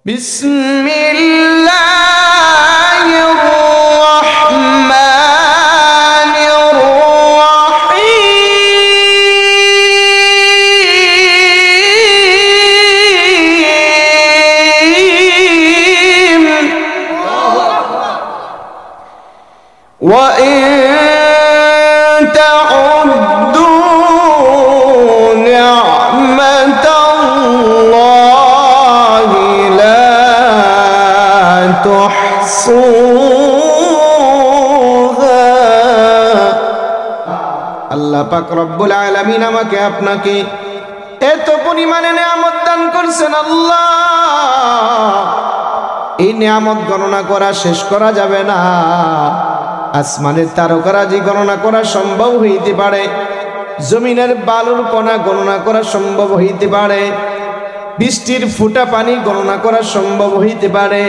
বিসমিল্লাহির রহমানির রহিম ওয়া ইন তাউদ্দু নি'মাতাল্লাহি লা তুহসুহা। আল্লাহ পাক রব্বুল আলামিন আমাকে আপনাকে এত পরিমাণে নিয়ামত দান করেছেন। আল্লাহ, এই নিয়ামত গণনা করা শেষ করা যাবে না। আসমানের তারকারাজি গণনা করা সম্ভব হইতে পারে, জমিনের বালুর কণা গণনা করা সম্ভব হইতে পারে, বৃষ্টির ফুটা পানি গণনা করা সম্ভব হইতে পারে।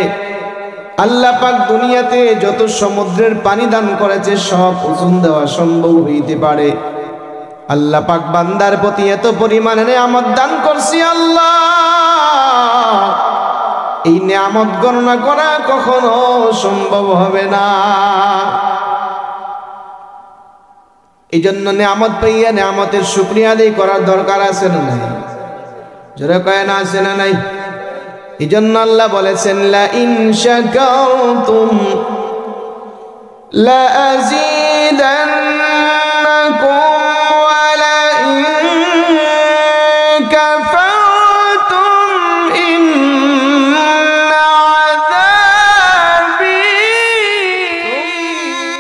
আল্লাহ পাক দুনিয়াতে যত সমুদ্রের পানি দান করেছে সব ওজন দেওয়া সম্ভব হইতে পারে। আল্লাহ পাক বান্দার প্রতি এত পরিমাণে নিয়ামত দান করছি। আল্লাহ, এই নিয়ামত গণনা করা কখনো সম্ভব হবে না। এই জন্য নিয়ামত পাইয়া নিয়ামতের শুকরিয়া আদায় করার দরকার আছে না নাই? জোরে কয় না, আছে না নাই? এই জন্য আল্লাহ বলেছেন, লা ইন শাকারতুম লা আযীদান্নাকুম ওয়া লা ইন কাফারতুম ইন্না আযাবি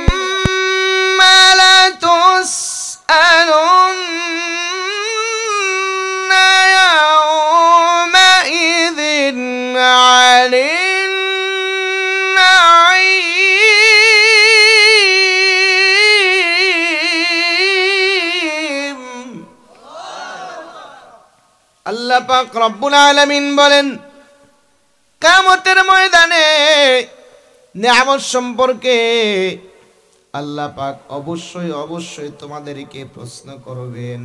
সুম্মা লাতুসআলুন্না ইয়াওমাইযিন আনিন নাঈম। আল্লাহ পাক রব্বুল আলামিন বলেন, কিয়ামতের ময়দানে নিয়ামত সম্পর্কে আল্লাহ পাক অবশ্যই অবশ্যই তোমাদেরকে প্রশ্ন করবেন।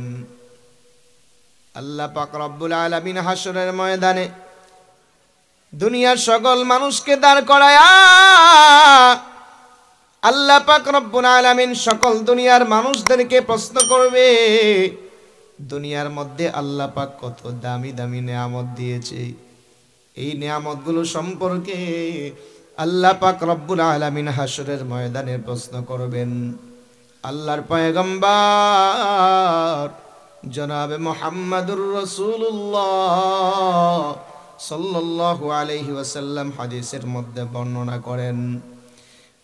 আল্লাহ পাক রব্বুল আলামিন হাসরের ময়দানে দুনিয়ার সকল মানুষকে দাঁড় করায়া আল্লাহ পাক রব্বুল আলামিন সকল দুনিয়ার মানুষদেরকে প্রশ্ন করবে, দুনিয়ার মধ্যে আল্লাহ পাক কত দামি দামি নিয়ামত দিয়েছে, এই নিয়ামতগুলো সম্পর্কে আল্লাহ পাক রব্বুল আলামিন হাসরের ময়দানে প্রশ্ন করবেন। আল্লাহর পয়গম্বর জনাবে মুহাম্মাদুর রাসূলুল্লাহ সাল্লাল্লাহু আলাইহি ওয়াসাল্লাম হাদিসের মধ্যে বর্ণনা করেন,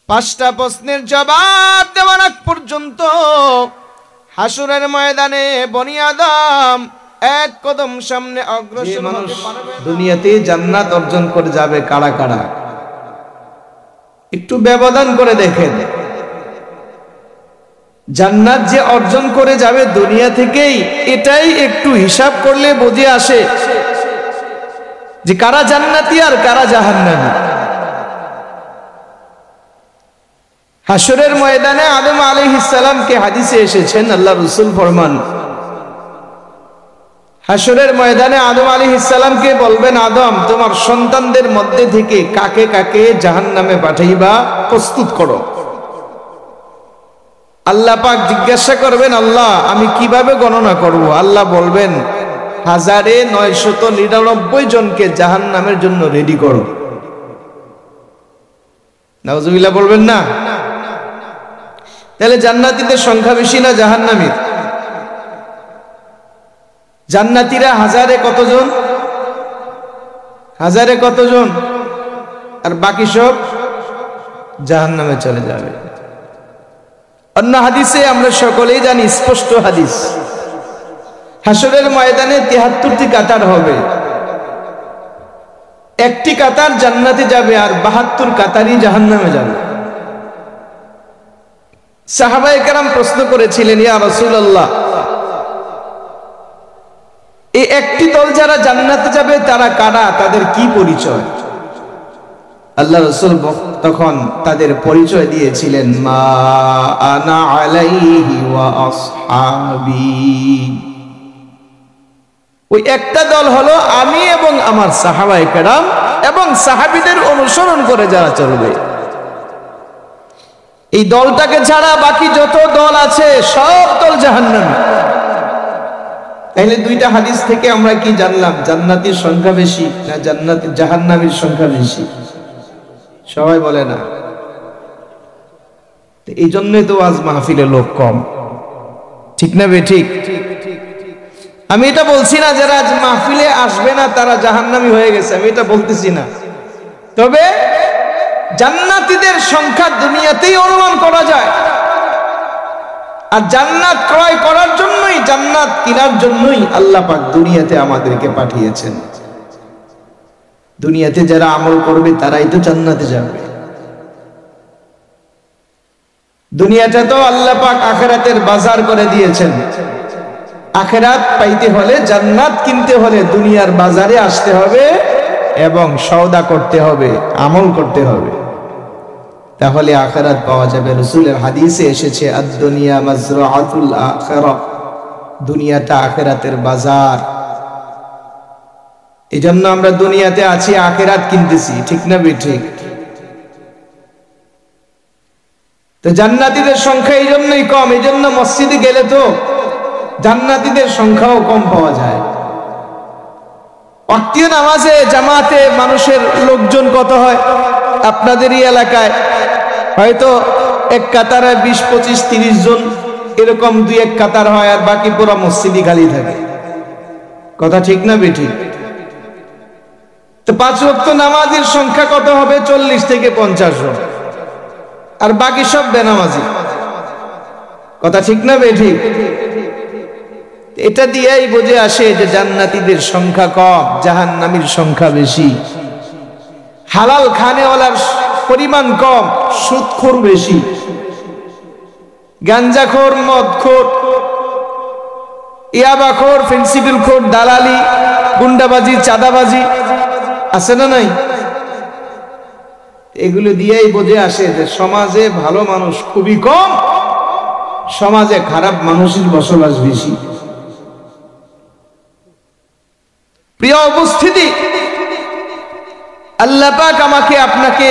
5টা প্রশ্নের জবাব দেওয়ার আগ পর্যন্ত হাসরের ময়দানে বনি আদম এক কদম সামনে অগ্রসর হতে পারবে না। দুনিয়াতে জান্নাত অর্জন করে যাবে কারা কারা? একটু ব্যবধান করে দেখেন। জান্নাত যে অর্জন করে যাবে দুনিয়া থেকেই, এটাই একটু হিসাব করলে বুঝে আসে যে কারা জান্নাতি আর কারা জাহান্নামী। হাসরের ময়দানে আদম আলাইহিস সালামকে হাদিসে এসেছেন, আল্লাহ রাসূল ফরমান, হাসরের ময়দানে আদম আলাইহিস সালামকে বলবেন, আদম তোমার সন্তানদের মধ্যে থেকে কাকে কাকে জাহান্নামে পাঠাইবা প্রস্তুত করো। আল্লাহ পাক জিজ্ঞাসা করবেন, আল্লাহ আমি কিভাবে গণনা করব? আল্লাহ বলবেন, 1999 জনকে জাহান্নামের জন্য রেডি করো। নাউজুবিল্লাহ বলবেন না? তাহলে জান্নাতীদের সংখ্যা বেশি না জাহান্নামীর? জান্নাতীরা 1000-এ কতজন? 1000-এ কতজন? আর বাকি সব জাহান্নামে চলে যাবে। অন্য হাদিসে আমরা সকলেই জানি, স্পষ্ট হাদিস, হাসরের ময়দানে 73টি কাতার হবে, একটি কাতার জান্নাতে যাবে আর 72 কাতারই জাহান্নামে যাবে। সাহাবায়ে কেরাম প্রশ্ন করেছিলেন, ইয়া রাসূলুল্লাহ, এই একটি দল যারা জান্নাতে যাবে তারা কারা, তাদের কি পরিচয়? আল্লাহ রাসূল তখন তাদের পরিচয় দিয়েছিলেন, মা আনা আলাইহি ওয়া আসহাবি, ওই একটা দল হলো আমি এবং আমার সাহাবায়ে কেরাম এবং সাহাবীদের অনুসরণ করে যারা চলবে। এই দলটাকে ছাড়া বাকি যত দল আছে সব দল জাহান্নামী। তাহলে দুইটা হাদিস থেকে আমরা কি জানলাম? জান্নাতীর সংখ্যা বেশি না জাহান্নামীর সংখ্যা বেশি? সবাই বলে না। এই জন্যই তো আজ মাহফিলে লোক কম, ঠিক না বে ঠিক? আমি এটা বলছি না যারা আজ মাহফিলে আসবে না তারা জাহান্নামী হয়ে গেছে, আমি এটা বলতেছি না। তবে জান্নাতীদের সংখ্যা দুনিয়াতেই অনুমান করা যায়। আর জান্নাত ক্রয় করার জন্যই, জান্নাত কেনার জন্যই আল্লাহ পাক দুনিয়াতে আমাদেরকে পাঠিয়েছেন। দুনিয়াতে যারা আমল করবে তারাই তো জান্নাতে যাবে। দুনিয়াটা তো আল্লাহ পাক আখিরাতের বাজার করে দিয়েছেন। আখিরাত পাইতে হলে, জান্নাত কিনতে হলে দুনিয়ার বাজারে আসতে হবে এবং সওদা করতে হবে, আমল করতে হবে, তাহলে আখিরাত পাওয়া যাবে। রাসূলের হাদিসে এসেছে আদ-দুনিয়া মাজরাআতুল আখিরাহ, দুনিয়াটা আখিরাতের বাজার। এজন্য আমরা দুনিয়াতে আছি, আখিরাত কিনতেছি, ঠিক না ঠিক? তো জান্নাতীদের সংখ্যা এই জন্যই কম। এই জন্য মসজিদে গেলে তো জান্নাতীদের সংখ্যাও কম পাওয়া যায়। ওয়াক্তীয় নামাজে জামাতে মানুষের লোকজন কত হয়? আপনাদেরই এলাকায় হয়তো এক কাতারে 20, 25, 30 জন, এরকম 2-1 কাতার হয়, আর বাকি পুরো মসজিদই খালি থাকে। কথা ঠিক না বেঠিক? তো 5 ওয়াক্ত নামাজের সংখ্যা কত হবে? 40 থেকে 50 জন, আর বাকি সব বেনামাজি। কথা ঠিক না বেঠিক? এটা দিয়েই বুঝে আসে যে জান্নাতীদের সংখ্যা কম, জাহান্নামীর সংখ্যা বেশি। হালাল খানেওয়ালার পরিমাণ কম, সুদখোর বেশি। গাঞ্জাখোর, মদখোর, ইয়াবাখোর, ফেন্সিডিলখোর, দালালি, গুন্ডাবাজি, চাঁদাবাজি আছে না নাই? এগুলো দিয়েই বুঝে আসে যে সমাজে ভালো মানুষ খুবই কম, সমাজে খারাপ মানুষের বসবাস বেশি। প্রিয় উপস্থিতি, আল্লাহ পাক আমাকে আপনাকে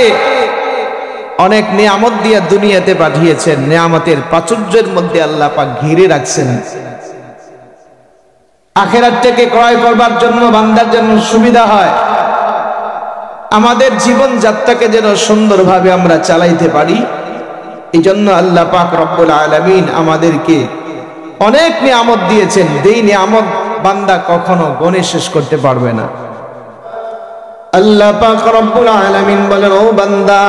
অনেক নিয়ামত দিয়ে দুনিয়াতে পাঠিয়েছেন। নিয়ামতের প্রাচুর্যের মধ্যে আল্লাহ পাক ঘিরে রাখছেন। আখিরাতটাকে ক্রয় করবার জন্য বান্দার জন্য সুবিধা হয়, আমাদের জীবন যাত্রাকে যেন সুন্দরভাবে আমরা চালাইতে পারি। এই জন্য আল্লাহ পাক রব্বুল আলামিন আমাদেরকে অনেক নিয়ামত দিয়েছেন। এই নিয়ামত বান্দা কখনো গণে শেষ করতে পারবে না। আল্লাহ পাক রব্বুল আলামিন বলেন, ও বান্দা,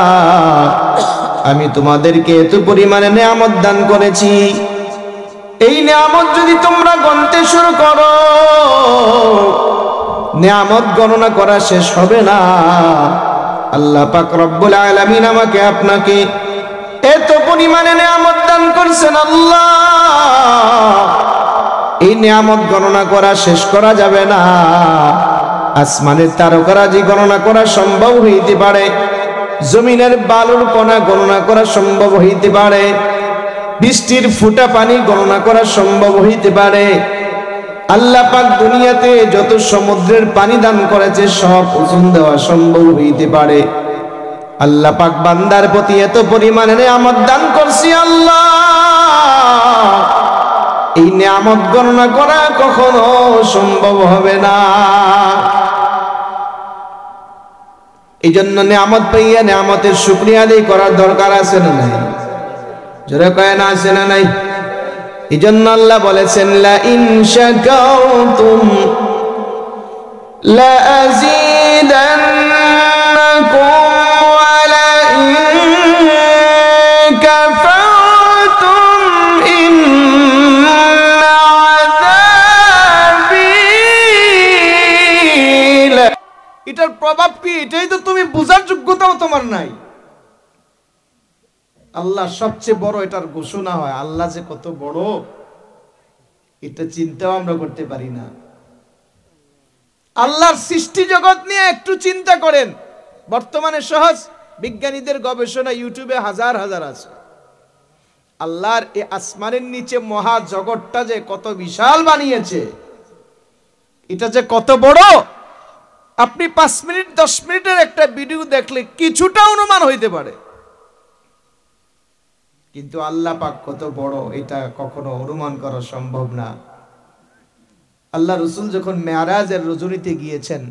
আমি তোমাদেরকে এত পরিমাণে নিয়ামত দান করেছি, এই নিয়ামত যদি তোমরা গণতে শুরু করো, নিয়ামত গণনা করা শেষ হবে না। আল্লাহ পাক রব্বুল আলামিন আমাকে আপনাকে এত পরিমাণে নিয়ামত দান করছেন, আল্লাহ এই নিয়ামত গণনা করা শেষ করা যাবে না। আসমানের তারকারাজি গণনা করা সম্ভব হইতে পারে, জমিনের বালুর কণা গণনা করা সম্ভব হইতে পারে, বৃষ্টির ফুটা পানি গণনা করা সম্ভব হইতে পারে। আল্লাহ পাক দুনিয়াতে যত সমুদ্রের পানি দান করেছে সব ওজন দেওয়া সম্ভব হইতে পারে। আল্লাহ পাক বান্দার প্রতি এত পরিমাণে নিয়ামত দান করছি, আল্লাহ এই নিয়ামত গণনা করা কখনো সম্ভব হবে না। এই জন্য নিয়ামত পাইয়া নিয়ামতের শুকরিয়া আদায় করার দরকার আছে না নাই? জোরে কয় না, আছে না নাই? এই জন্য আল্লাহ বলেছেন, লা ইন শাকারতুম লা আযীদান্নাকুম ওয়া লা ইন কাফারতুম ইন্না আযাবী। এটার প্রভাব কি? এটাই তো তুমি বুঝার যোগ্যতাও তোমার নাই। আল্লাহ সবচেয়ে বড়, এটার ঘোষণা হয়। আল্লাহ যে কত বড় এটা চিন্তাও আমরা করতে পারি না। আল্লাহর সৃষ্টি জগৎ নিয়ে একটু চিন্তা করেন। বর্তমানে সহজ বিজ্ঞানীদের গবেষণা ইউটিউবে হাজার হাজার আছে। আল্লাহর এই আসমানের নিচে মহা জগৎটা যে কত বিশাল বানিয়েছে এটা যে কত বড়, আপনি 5 মিনিট 10 মিনিটের একটা ভিডিও দেখলে কিছুটা অনুমান হইতে পারে, কিন্তু আল্লাহ পাক কত বড় এটা কখনো অনুমান করা সম্ভব না। আল্লাহ রাসূল যখন মেরাজের রজনীতে গিয়েছেন,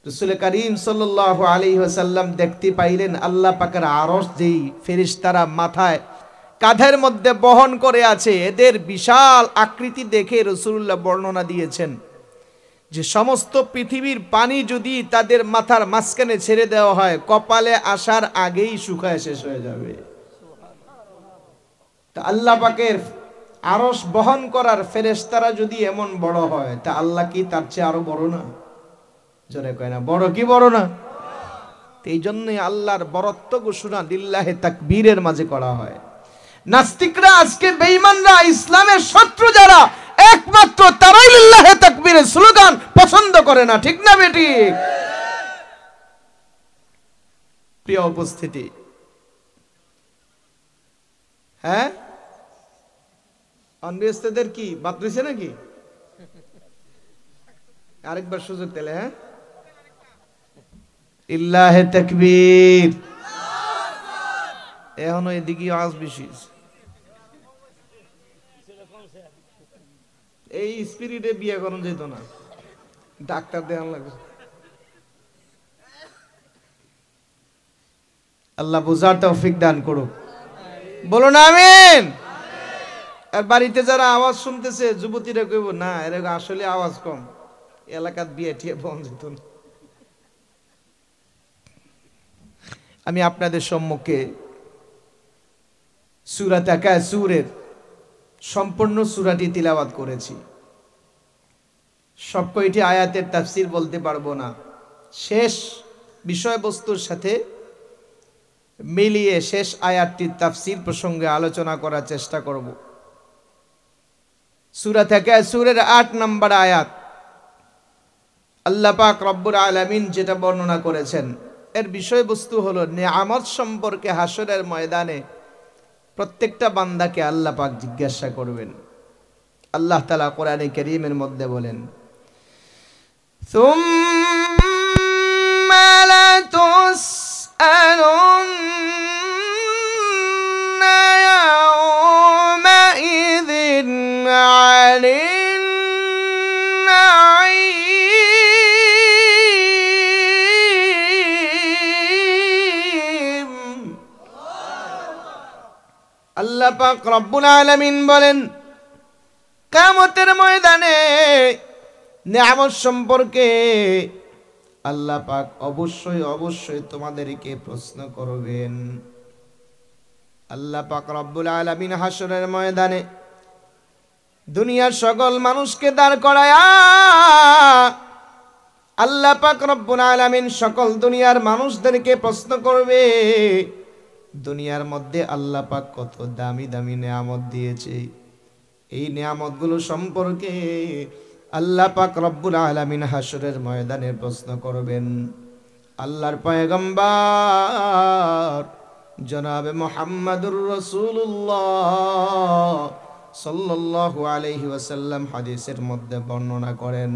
রাসূল করিম সাল্লাল্লাহু আলাইহি ওয়াসাল্লাম দেখতে পাইলেন আল্লাহ পাকের আরশ যেই ফেরেশতারা মাথায় কাঁধের মধ্যে বহন করে আছে, এদের বিশাল আকৃতি দেখে রাসূলুল্লাহ বর্ণনা দিয়েছেন যে সমস্ত পৃথিবীর পানি যদি তাদের মাথার মাঝখানে ছেড়ে দেওয়া হয়, কপালে আসার আগেই শুকায় শেষ হয়ে যাবে। তা আল্লাহ পাকের আরশ বহন করার ফেরেশতারা যদি এমন বড় হয়, তা আল্লাহ কি তার চেয়ে আরো বড় না? জোরে কয় না, বড় কি বড় না? এই জন্যই আল্লাহর বরত্ব ঘোষণা লিল্লাহে তাকবীরের মাঝে করা হয়। নাস্তিকরা আজকে বেঈমানরা, ইসলামের শত্রু যারা, একমাত্র তারাই লিল্লাহে তাকবীরের স্লোগান পছন্দ করে না, ঠিক না বেঠিক? প্রিয় উপস্থিতি, হ্যাঁ অনবিস্তদের কি বাদ রয়েছে নাকি? আরেকবার সুযোগ দিলে, হ্যাঁ লিল্লাহে তাকবীর। এখনো এদিকে আওয়াজ বেশি, এই স্পিরিটে বিয়ে করানো যেত না, ডাক্তার দেওয়ান লাগবে। আল্লাহ বুঝার তৌফিক দান করুক, বলুন আমিন। আর বাড়িতে যারা আওয়াজ শুনতেছে যুবতীরা কইব না এরকম আসলে আওয়াজ কম, এলাকার বিয়ে টিয়ে বন্ধ যেত না। আমি আপনাদের সম্মুখে সূরা তাকাসুরের সম্পূর্ণ সূরাটি তিলাওয়াত করেছি। সব কয়টি আয়াতের তাফসীর বলতে পারবো না, শেষ বিষয়বস্তুর সাথে মিলিয়ে শেষ আয়াতটির তাফসীর প্রসঙ্গে আলোচনা করার চেষ্টা করব। সূরা তাকাসুরের 8 নম্বর আয়াত, আল্লাহ পাক রব্বুল আলামিন যেটা বর্ণনা করেছেন, এর বিষয়বস্তু হলো নিয়ামত সম্পর্কে হাসরের ময়দানে প্রত্যেকটা বান্দাকে আল্লাহ পাক জিজ্ঞাসা করবেন। আল্লাহ তাআলা কোরআনে কারীমের মধ্যে বলেন, সুম্মা লাতুসআলুন্না ইয়াওমাইযিন আনিন নাঈম। আল্লাহ পাক রব্বুল আলামিন বলেন, কিয়ামতের ময়দানে নিয়ামত সম্পর্কে আল্লাহ পাক অবশ্যই অবশ্যই তোমাদেরকে প্রশ্ন করবেন। আল্লাহ পাক রব্বুল আলামিন হাসরের ময়দানে দুনিয়ার সকল মানুষকে দাঁড় করায়া আল্লাহ পাক রব্বুল আলামিন সকল দুনিয়ার মানুষদেরকে প্রশ্ন করবে, দুনিয়ার মধ্যে আল্লাহ পাক কত দামি দামি নিয়ামত দিয়েছে, এই নিয়ামতগুলো সম্পর্কে আল্লাহ পাক রব্বুল আলামিন হাসরের ময়দানে প্রশ্ন করবেন। আল্লাহর পয়গম্বর জনাবে মুহাম্মদুর রাসূলুল্লাহ সাল্লাল্লাহু আলাইহি ওয়াসাল্লাম হাদিসের মধ্যে বর্ণনা করেন,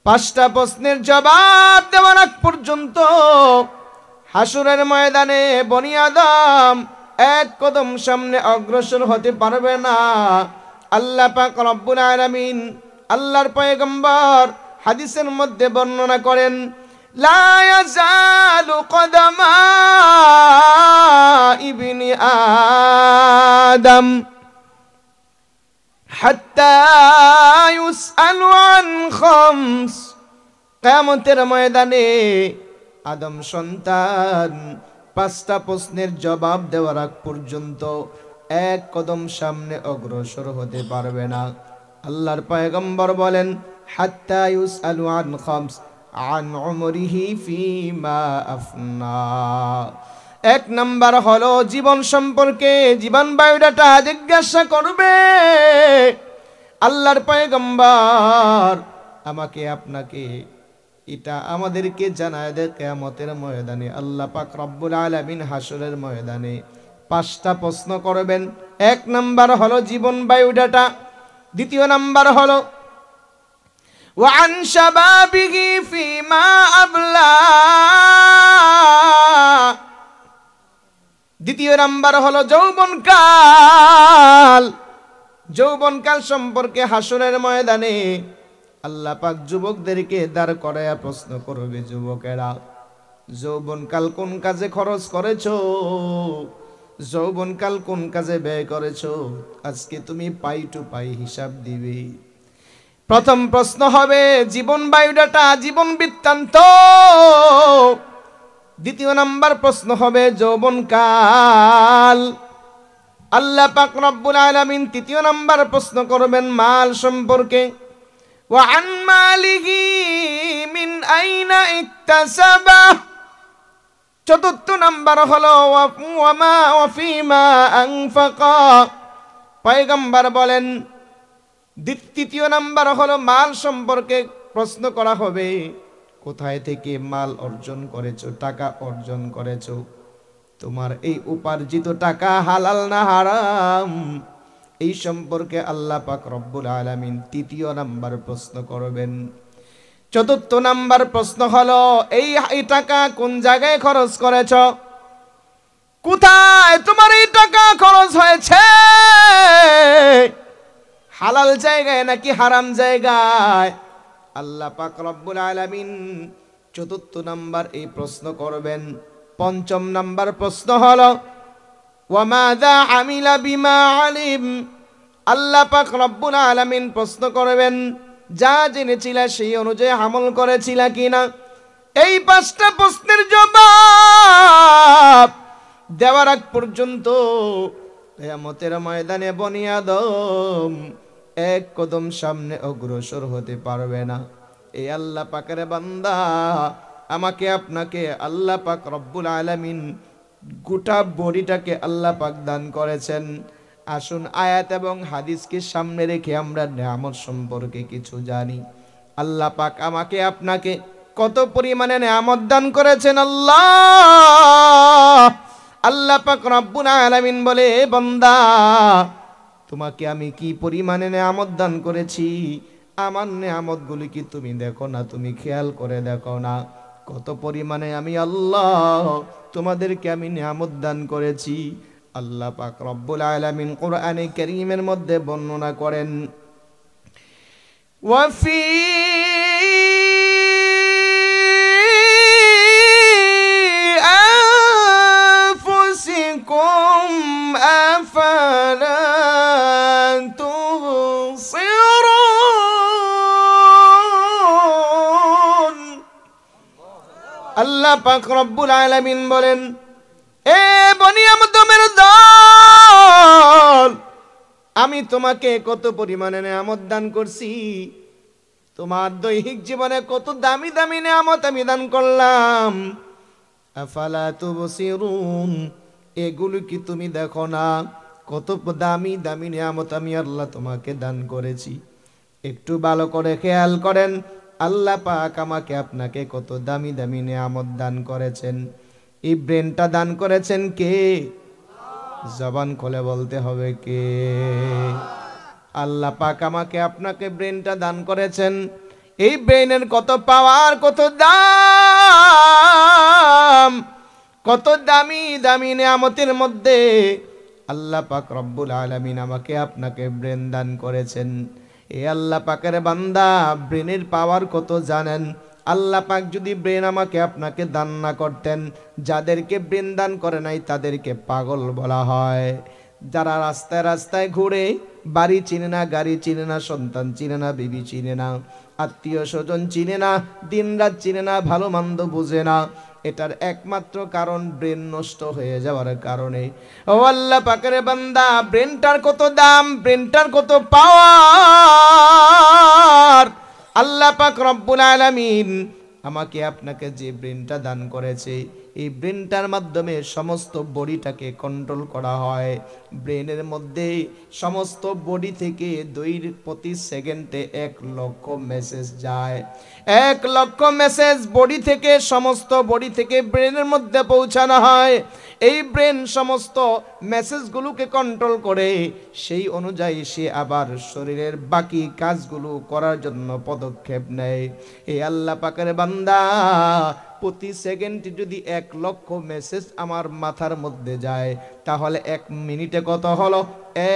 5টা প্রশ্নের জবাব দেওয়ার আগ পর্যন্ত হাসরের ময়দানে বনি আদম এক কদম সামনে অগ্রসর হতে পারবে না। আল্লাহ পাক রব্বুল আলামিন আল্লাহর পয়গম্বর হাদিসের মধ্যে বর্ণনা করেন, লা ইয়াজালু কদামা ইবনি আদম হাত্তা ইউসআলু আন খামস। কিয়ামতের ময়দানে আদম সন্তান 5টা প্রশ্নের জবাব দেওয়ার আগ পর্যন্ত এক কদম সামনে অগ্রসর হতে পারবে না। আল্লাহর পয়গম্বর বলেন, হাত্তা ইউসআলু আন খামস আন উমরিহি ফিমা আফনা। 1 নাম্বার হলো জীবন সম্পর্কে, জীবন বায়োডাটা জিজ্ঞাসা করবে। আল্লাহর পয়গম্বর আমাকে আপনাকে এটা আমাদেরকে জানায় দেয়, কিয়ামতের ময়দানে আল্লাহ পাক রব্বুল আলামিন হাসরের ময়দানে 5টা প্রশ্ন করবেন। 1 নাম্বার হলো জীবন বায়োডাটা, 2 নাম্বার হলো وعن شبابه فيما أبلى দ্বিতীয় নাম্বার হলো যৌবনকাল। যৌবনকাল সম্পর্কে হাসরের ময়দানে আল্লাহ পাক যুবকদেরকে দাঁড় করায়া প্রশ্ন করবে, যুবকেরা যৌবনকাল কোন কাজে খরচ করেছো, যৌবনকাল কোন কাজে ব্যয় করেছো, আজকে তুমি পাই টু পাই হিসাব দিবে। প্রথম প্রশ্ন হবে জীবন বায়োডাটা, জীবন বৃত্তান্ত। দ্বিতীয় নাম্বার প্রশ্ন হবে যৌবনকাল। আল্লাহ পাক রব্বুল আলামিন তৃতীয় নাম্বার প্রশ্ন করবেন মাল সম্পর্কে। ওয়া আন মালিহি মিন আইনা ইকতাসাবা। চতুর্থ নাম্বার হলো ওয়া মা ওয়া ফিমা আনফাকা। পয়গম্বর বলেন তৃতীয় নাম্বার হলো মাল সম্পর্কে প্রশ্ন করা হবে, কোথায় থেকে মাল অর্জন করেছো, টাকা অর্জন করেছো, তোমার এই উপার্জিত টাকা হালাল না হারাম, এই সম্পর্কে আল্লাহ পাক রব্বুল আলামিন তৃতীয় নাম্বার প্রশ্ন করবেন। চতুর্থ নাম্বার প্রশ্ন হলো এই টাকা কোন জায়গায় খরচ করেছো, কোথায় তোমার এই টাকা খরচ হয়েছে, হালাল জায়গায় নাকি হারাম জায়গায়। আল্লাহ পাক রব্বুল আলামিন চতুর্থ নাম্বার এই প্রশ্ন করবেন। পঞ্চম নাম্বার প্রশ্ন হলো ওয়া মাযা আমিলা বিমা আলিম। আল্লাহ পাক রব্বুল আলামিন প্রশ্ন করবেন যা জেনেছিলা সেই অনুযায়ী আমল করেছিলা কিনা। এই পাঁচটা প্রশ্নের জবাব দেওয়ার আগ পর্যন্ত কিয়ামতের ময়দানে বনি আদম এক কদম সামনে অগ্রসর হতে পারবে না। এই আল্লাহ পাকের বান্দা আমাকে আপনাকে আল্লাহ পাক রব্বুল আলামিন গোটা বডিটাকে আল্লাহ পাক দান করেছেন। আসুন আয়াত এবং হাদিসকে সামনে রেখে আমরা নিয়ামত সম্পর্কে কিছু জানি। আল্লাহ পাক আমাকে আপনাকে কত পরিমাণে নিয়ামত দান করেছেন। আল্লাহ পাক রব্বুল আলামিন বলে, বান্দা তোমাকে আমি কি পরিমাণে নিয়ামত দান করেছি, আমার নিয়ামতগুলি কি তুমি দেখো না, তুমি খেয়াল করে দেখো না কত পরিমাণে আমি আল্লাহ তোমাদেরকে আমি নিয়ামত দান করেছি। আল্লাহ পাক রব্বুল আলামিন কোরআনে কারীমের মধ্যে বর্ণনা করেন, ওয়াফি আনফুসিকুম আফালা তুবসিরুন। আল্লাহ পাক রব্বুল আলামিন বলেন, এ বনি আদমের দল, আমি তোমাকে কত পরিমাণে নিয়ামত দান করছি, তোমার দৈহিক জীবনে কত দামি দামি নিয়ামত আমি দান করলাম। আফালা তুবসিরুন, এগুলো কি তুমি দেখো না কত দামি দামি নিয়ামত আমি আল্লাহ তোমাকে দান করেছি। একটু ভালো করে খেয়াল করেন, আল্লাহ পাক আমাকে আপনাকে কত দামি দামি নিয়ামত দান করেছেন। এই ব্রেনটা দান করেছেন কে? জবান খুলে বলতে হবে কে? আল্লাহ পাক আমাকে আপনাকে ব্রেনটা দান করেছেন। এই ব্রেনের কত পাওয়ার, কত দাম, কত দামি দামি নিয়ামতের মধ্যে আল্লাহ পাক রব্বুল আলামিন আমাকে আপনাকে ব্রেন দান করেছেন। এই আল্লাহ পাকের বান্দা ব্রেনের পাওয়ার কত জানেন? আল্লাহ পাক যদি ব্রেন আমাকে আপনাকে দান না করতেন, যাদেরকে ব্রেন দান করে নাই তাদেরকে পাগল বলা হয়। যারা রাস্তায় রাস্তায় ঘুরে, বাড়ি চিনে না, গাড়ি চিনে না, সন্তান চিনে না, বিবি চিনে না, আত্মীয় স্বজন চিনে না, দিন রাত চিনে না, ভালো মন্দ বুঝে না, এটার একমাত্র কারণ ব্রেন নষ্ট হয়ে যাওয়ার কারণে। ও আল্লাহ পাকের বান্দা, ব্রেনটার কত দাম, ব্রেনটার কত পাওয়ার। আল্লাহ পাক রব্বুল আলামিন আমাকে আপনাকে যে ব্রেনটা দান করেছে, এই ব্রেনটার মাধ্যমে সমস্ত বডিটাকে কন্ট্রোল করা হয়। ব্রেনের মধ্যে সমস্ত বডি থেকে প্রতি সেকেন্ডে 1,00,000 মেসেজ যায়। 1,00,000 মেসেজ বডি থেকে, সমস্ত বডি থেকে ব্রেনের মধ্যে পৌঁছানো হয়। এই ব্রেন সমস্ত মেসেজগুলোকে কন্ট্রোল করে, সেই অনুযায়ী সে আবার শরীরের বাকি কাজগুলো করার জন্য পদক্ষেপ নেয়। এই আল্লাহ পাকের বান্দা, প্রতি সেকেন্ডে যদি 1,00,000 মেসেজ আমার মাথার মধ্যে যায়, তাহলে 1 মিনিটে কত হলো,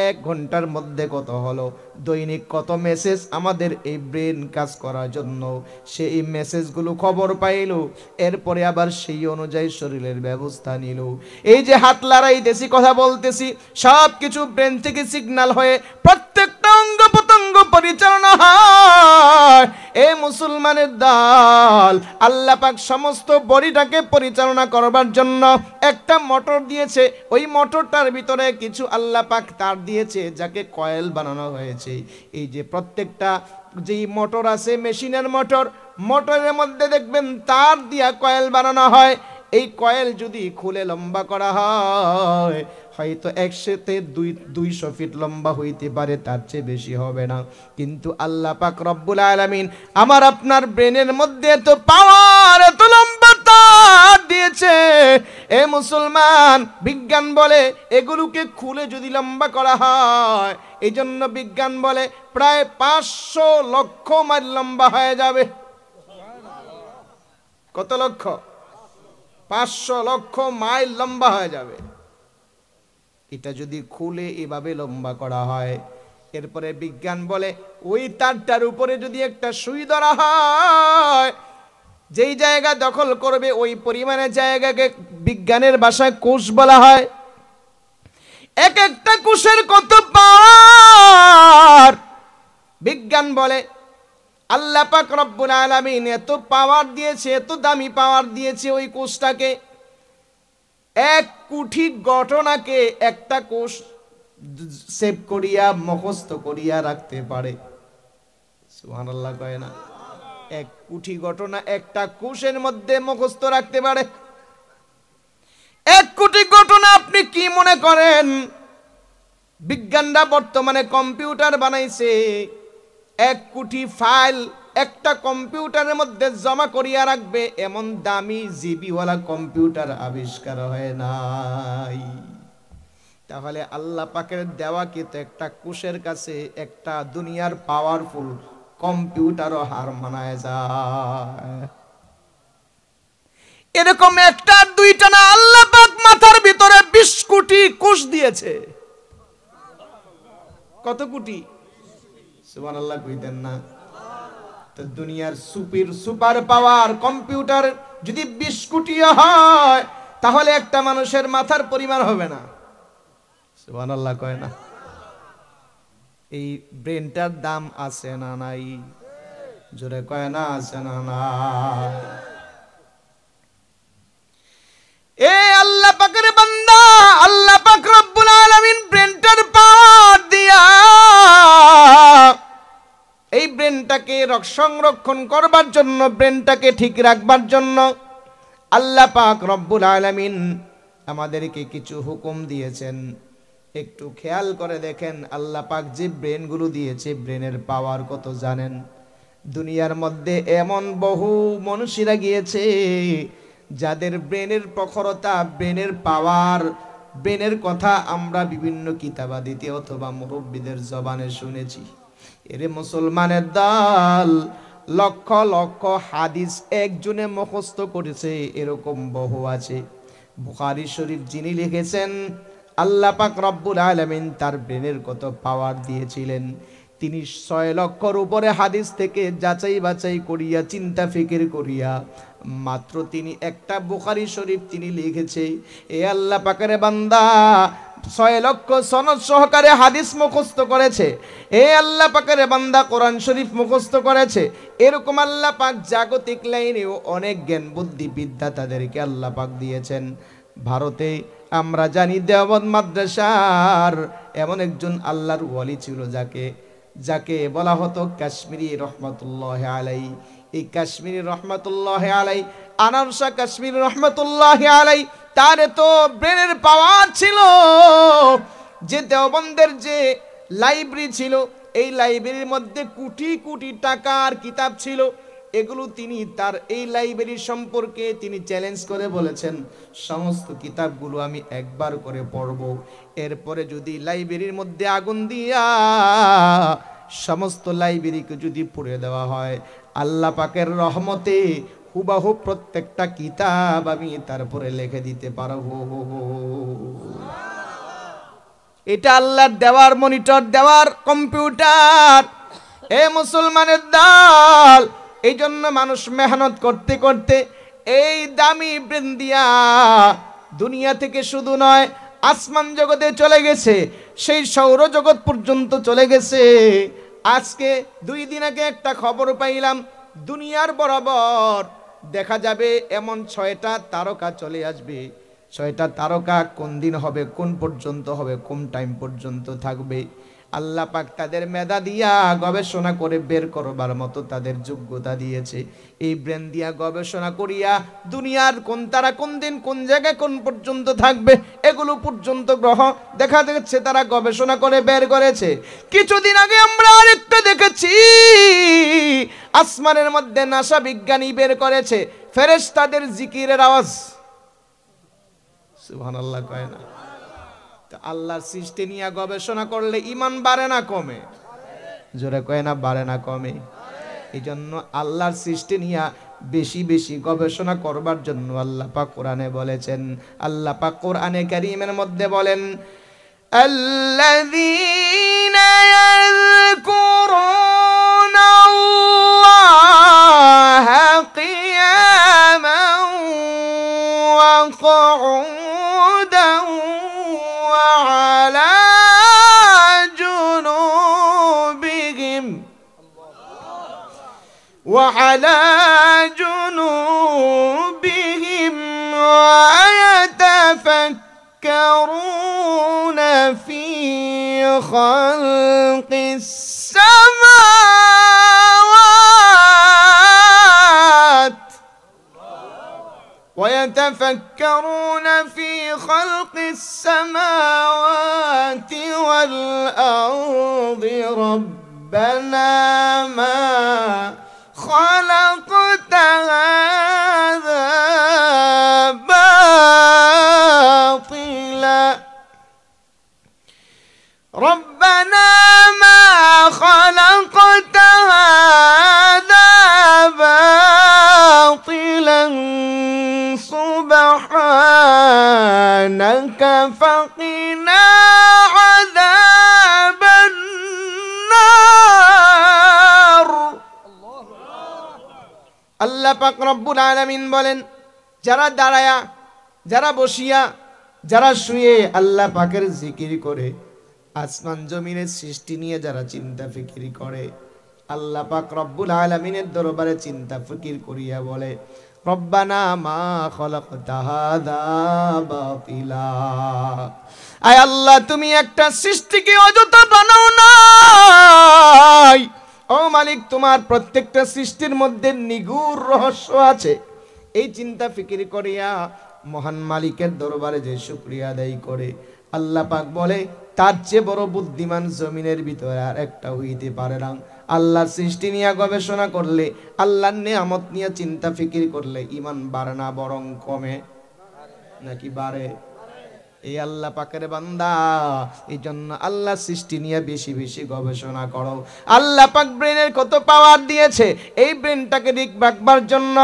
1 ঘন্টার মধ্যে কত হলো, দৈনিক কত মেসেজ আমাদের এই ব্রেন কাজ করার জন্য। সে এই মেসেজগুলো খবর পাইল, এরপরে আবার সেই অনুযায়ী শরীরের ব্যবস্থা নিল। এই যে হাত লড়াইতেছি, কথা বলতেছি, সব কিছু ব্রেন থেকে সিগন্যাল হয়ে প্রত্যেকটা অঙ্গ প্রত্যঙ্গ পরিচালনা হয়। এ মুসলমানের দল, আল্লাহ পাক সমস্ত বডিটাকে পরিচালনা করবার জন্য একটা মোটর দিয়েছে। ওই মোটরটার ভিতরে কিছু আল্লাহ পাক তার দিয়েছে, যাকে কয়েল বানানো হয়েছে। এই যে প্রত্যেকটা যেই মোটর আছে, মেশিনের মোটর, মোটরের মধ্যে দেখবেন তার দিয়া কয়েল বানানো হয়। এই কয়েল যদি খুলে লম্বা করা হয়, হয়তো একসাথে 200 ফিট লম্বা হইতে পারে, তার চেয়ে বেশি হবে না। কিন্তু আল্লাহ পাক রব্বুল আলামিন আমার আপনার ব্রেনের মধ্যে এত পাওয়ার, এত লম্বা তার দিয়েছে। এ মুসলমান, বিজ্ঞান বলে এগুলোকে খুলে যদি লম্বা করা হয়, এই জন্য বিজ্ঞান বলে প্রায় 500 লক্ষ মাইল লম্বা হয়ে যাবে। কত লক্ষ? 500 লক্ষ মাইল লম্বা হয়ে যাবে। এটা যদি খুলে এভাবে লম্বা করা হয়, এরপরে বিজ্ঞান বলে ওই তারটার উপরে যদি একটা সুই ধরা হয়, যেই জায়গা দখল করবে ওই পরিমাণে জায়গাকে বিজ্ঞানের ভাষায় কোষ বলা হয়। এক একটা কোষের কত পাওয়ার! বিজ্ঞান বলে আল্লাহ পাক রব্বুল আলামিন এত পাওয়ার দিয়েছে, এত দামি পাওয়ার দিয়েছে ওই কোষটাকে। 1 কোটি ঘটনাকে একটা কোষ সেভ করিয়া, মুখস্থ করিয়া রাখতে পারে। সুবহানাল্লাহ কয় না? 1 কোটি ঘটনা একটা কোষের মধ্যে মুখস্থ রাখতে পারে। 1 কোটি ঘটনা আপনি কি মনে করেন? বিজ্ঞানরা বর্তমানে কম্পিউটার বানাইছে। 1 কোটি ফাইল একটা কম্পিউটারের মধ্যে জমা করিয়া রাখবে, এমন দামি জিবিওয়ালা কম্পিউটার আবিষ্কার হয় নাই। তাহলে আল্লাহ পাকের দেওয়া কিন্তু একটা কোষের কাছে একটা দুনিয়ার পাওয়ারফুল কম্পিউটারও হার মানায় যায়। এরকম একটা দুইটা না, আল্লাহ পাক মাথার ভিতরে 20 কোটি কোষ দিয়েছে। কত কোটি? সুবহানাল্লাহ কইতেন না? তো দুনিয়ার সুপার পাওয়ার কম্পিউটার যদি 20 কোটি হয়, তাহলে একটা মানুষের মাথার পরিমাণ হবে না। সুবহানাল্লাহ কয় না? এই ব্রেনটার দাম আছে না নাই? জোরে কয় না আছে না নাই? এ আল্লাহ পাকের বান্দা, আল্লাহ পাক রব্বুল আলামিন ব্রেনটার পাওয়ার দিয়া এই ব্রেনটাকে সংরক্ষণ করবার জন্য, ব্রেনটাকে ঠিক রাখবার জন্য আল্লাহ পাক রব্বুল আলামিন আমাদেরকে কিছু হুকুম দিয়েছেন। একটু খেয়াল করে দেখেন, আল্লাহ পাক যে ব্রেনগুলো দিয়েছে, ব্রেনের পাওয়ার কত জানেন? দুনিয়ার মধ্যে এমন বহু মনীষীরা গিয়েছে যাদের ব্রেনের প্রখরতা, ব্রেনের পাওয়ার, ব্রেনের কথা আমরা বিভিন্ন কিতাবাদিতে অথবা মুরব্বীদের জবানে শুনেছি। এরে মুসলমানের দল, লক্ষ লক্ষ হাদিস একজনে মুখস্থ করেছে, এরকম বহু আছে। বুখারী শরীফ যিনি লিখেছেন, আল্লাহ পাক রব্বুল আলামিন তার ব্রেনের কত পাওয়ার দিয়েছিলেন। তিনি 6 লক্ষর উপরে হাদিস থেকে যাচাই বাছাই করিয়া, চিন্তা ফিকির করিয়া, মাত্র তিনি একটা বুখারী শরীফ তিনি লিখেছে। এ আল্লাহ পাকের বান্দা 6 লক্ষ সনদ সহকারে হাদিস মুখস্থ করেছে। এ আল্লাহ পাকের বান্দা কোরআন শরীফ মুখস্থ করেছে। এরকম আল্লাহ পাক জাগতিক লাইনেও অনেক জ্ঞান বুদ্ধি বিদ্যা তাদেরকে আল্লাহ পাক দিয়েছেন। ভারতে আমরা জানি দেওবন্দ মাদ্রাসার এমন একজন আল্লাহর ওয়ালি ছিল, যাকে বলা হতো কাশ্মীরি রহমাতুল্লাহ আলাই। এই কাশ্মীরি রহমাতুল্লাহ আলাই আনোয়ার শাহ কাশ্মীর রহমতুল্লাহি আলাইহি তার তো ব্রেনের পাওয়ার ছিল যে দেওবন্দের যে লাইব্রেরি ছিল, এই লাইব্রেরির মধ্যে কোটি কোটি টাকার কিতাব ছিল। এগুলো তিনি তার এই লাইব্রেরি সম্পর্কে তিনি চ্যালেঞ্জ করে বলেছেন, সমস্ত কিতাবগুলো আমি একবার করে পড়ব, এরপরে যদি লাইব্রেরির মধ্যে আগুন দিয়া সমস্ত লাইব্রেরিকে যদি পুড়ে দেওয়া হয়, আল্লাহ পাকের রহমতে হুবাহু প্রত্যেকটা কিতাব আমি তারপরে লিখে দিতে পারবো। এটা আল্লাহর দেওয়ার মনিটর, দেওয়ার কম্পিউটার। এ মুসলমানের দল, এই জন্য মানুষ মেহনত করতে করতে এই দামি ব্রেন দিয়া দুনিয়া থেকে শুধু নয় আসমান জগতে চলে গেছে, সেই সৌরজগৎ পর্যন্ত চলে গেছে। আজকে 2 দিন আগে একটা খবর পাইলাম, দুনিয়ার বরাবর দেখা যাবে এমন 6টা তারকা চলে আসবে। 6টা তারকা কোন দিন হবে, কোন পর্যন্ত হবে, কোন টাইম পর্যন্ত থাকবে, আল্লাহ পাক তাদের মেধা দিয়া গবেষণা করে বের করবার মতো তাদের যোগ্যতা দিয়েছে। এই ব্রেন দিয়া গবেষণা করিয়া দুনিয়ার কোন তারা কোন দিন কোন জায়গায় কোন পর্যন্ত থাকবে, এগুলো পর্যন্ত গ্রহ দেখা যাচ্ছে তারা গবেষণা করে বের করেছে। কিছুদিন আগে আমরা আরেকটা দেখেছি, আসমানের মধ্যে নাসা বিজ্ঞানী বের করেছে ফেরেশতাদের জিকিরের আওয়াজ। সুবহানাল্লাহ কয় না? আল্লাহর সৃষ্টি নিয়ে গবেষণা করলে ঈমান বাড়ে না কমে? জোরে কয় না বাড়ে না কমে? এই জন্য আল্লাহর সৃষ্টি নিয়ে বেশি বেশি গবেষণা করবার জন্য আল্লাহ পাক কোরআনে বলেছেন। আল্লাহ পাক কোরআনে কারীমের মধ্যে বলেন, আল্লাযীনা ইয়াযকুরুনা আল্লাহা কিয়ামান ওয়া কুউদান وعلى جنوبهم ويتفكرون في خلق السماوات ويتفكرون في خلق السماوات والأرض ربنا ما خلقت هذا باطلا ربنا ما خلقت هذا باطلا سبحانك فقنا عذاب النار। আল্লাহ পাক রব্বুল আলামিন বলেন, যারা দাঁড়ায়া, যারা বসিয়া, যারা শুয়ে আল্লাহ পাকের জিকির করে, আসমান জমিনের সৃষ্টি নিয়ে যারা চিন্তা ফিকির করে, আল্লাহ পাক রব্বুল আলামিনের দরবারে চিন্তা ফিকির করিয়া বলে, রব্বানা মা খালাকতা হাযা বাতিলা। আয় আল্লাহ, তুমি একটা সৃষ্টিকে অযথা বানাও নাই। ও মালিক, তোমার প্রত্যেকটা সৃষ্টির মধ্যে নিগূঢ় রহস্য আছে। এই চিন্তা ফিকির করিয়া মহান মালিকের দরবারে যে শুকরিয়া আদায় করে, আল্লাহ পাক বলে তার চেয়ে বড় বুদ্ধিমান জমিনের ভিতরে আর একটা হইতে পারে না। আল্লাহর সৃষ্টি নিয়ে গবেষণা করলে, আল্লাহর নিয়ামত নিয়ে চিন্তা ফিকির করলে ঈমান বাড়ে না বরং কমে? নাকি বাড়ে? এই আল্লাহ পাকের বান্দা, এই জন্য আল্লাহ সৃষ্টি নিয়ে বেশি বেশি গবেষণা করো। আল্লাহ পাক ব্রেনের কত পাওয়ার দিয়েছে, এই ব্রেনটাকে ঠিক রাখবার জন্য,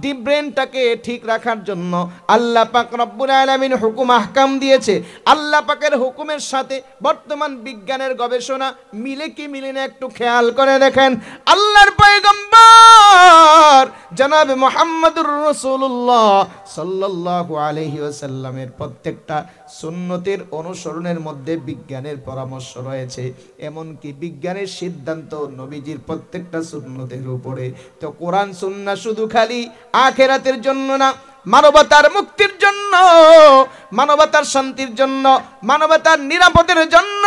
ডিপ ব্রেনটাকে ঠিক রাখার জন্য আল্লাহ পাক রব্বুল আলামিন হুকুম আহকাম দিয়েছে। আল্লাহ পাকের হুকুমের সাথে বর্তমান বিজ্ঞানের গবেষণা মিলে কি মিলে না একটু খেয়াল করে দেখেন। আল্লাহর পয়গম্বর জনাব মুহাম্মদুর রাসূলুল্লাহ সাল্লাল্লাহু আলাইহি ওয়াসাল্লামের প্রত্যেকটা সুন্নতের অনুসরণের মধ্যে বিজ্ঞানের পরামর্শ রয়েছে। এমনকি বিজ্ঞানের সিদ্ধান্ত নবীজির প্রত্যেকটা সুন্নতের উপরে। তো কোরআন সুন্নাহ শুধু খালি আখিরাতের জন্য না, মানবতার মুক্তির জন্য, মানবতার শান্তির জন্য, মানবতার নিরাপদের জন্য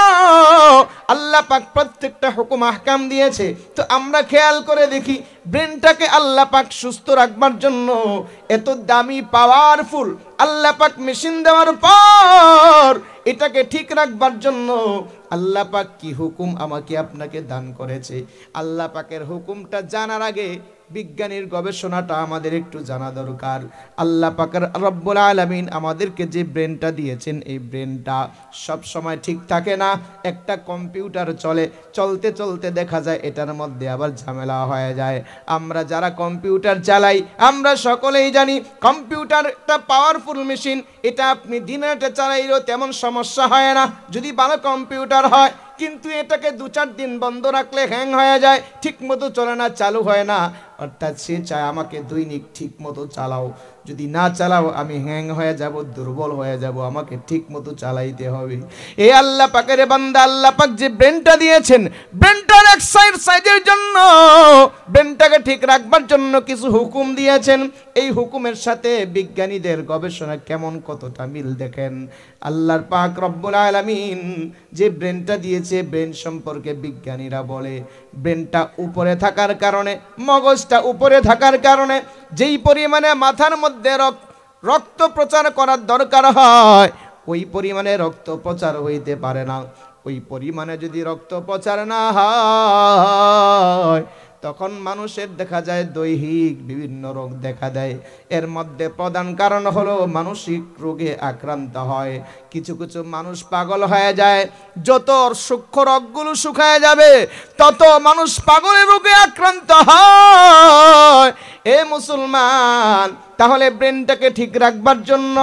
আল্লাহ পাক প্রত্যেকটা হুকুম আহকাম দিয়েছে। তো আমরা খেয়াল করে দেখি, ব্রেনটাকে আল্লাহ পাক সুস্থ রাখবার জন্য এত দামি পাওয়ারফুল আল্লাহ পাক মেশিন দেওয়ার পর এটাকে ঠিক রাখবার জন্য আল্লাহ পাক কি হুকুম আমাকে আপনাকে দান করেছে। আল্লাহ পাকের হুকুমটা জানার আগে বিজ্ঞানীর গবেষণাটা আমাদের একটু জানা দরকার। আল্লাহ পাকের রব্বুল আলামিন আমাদেরকে যে ব্রেনটা দিয়েছেন, এই ব্রেনটা সব সময় ঠিক থাকে না। একটা কম্পিউটার চলতে চলতে দেখা যায় এটার মধ্যে আবার ঝামেলা হয়ে যায়। আমরা যারা কম্পিউটার চালাই আমরা সকলেই জানি কম্পিউটার একটা পাওয়ারফুল মেশিন। এটা আপনি দিনে রাতে চালাইলেও তেমন সমস্যা হয় না যদি ভালো কম্পিউটার হয়, কিন্তু এটাকে 2-4 দিন বন্ধ রাখলে হ্যাং হয়ে যায়, ঠিক মতো চলে না, চালু হয় না। অর্থাৎ সে চায় আমাকে দৈনিক ঠিক মতো চালাও, যদি না চালাও আমি হ্যাং হয়ে যাব, দুর্বল হয়ে যাব, আমাকে ঠিক মতো চালাইতে হবে। এই আল্লাহ পাকের বান্দা, আল্লাহ পাক যে ব্রেনটা দিয়েছেন, ব্রেনটার এক্সারসাইজের জন্য, ব্রেনটাকে ঠিক রাখবার জন্য কিছু হুকুম দিয়েছেন। এই হুকুমের সাথে বিজ্ঞানীদের গবেষণা কেমন কতটা মিল দেখেন। আল্লাহর পাক রব্বুল আলামিন যে ব্রেনটা দিয়েছে, ব্রেন সম্পর্কে বিজ্ঞানীরা বলে ব্রেনটা উপরে থাকার কারণে, মগজটা উপরে থাকার কারণে যেই পরিমাণে মাথার মধ্যে রক্ত প্রচার করার দরকার হয় ওই পরিমাণে রক্ত প্রচার হইতে পারে না। ওই পরিমাণে যদি রক্ত প্রচার না হয় তখন মানুষের দেখা যায় দৈহিক বিভিন্ন রোগ দেখা দেয়। এর মধ্যে প্রধান কারণ হলো মানসিক রোগে আক্রান্ত হয়। কিছু কিছু মানুষ পাগল হয়ে যায়। যত সূক্ষ্ম রোগগুলো শুকায় যাবে তত মানুষ পাগলের রোগে আক্রান্ত হয়। এ মুসলমান, তাহলে ব্রেনটাকে ঠিক রাখবার জন্য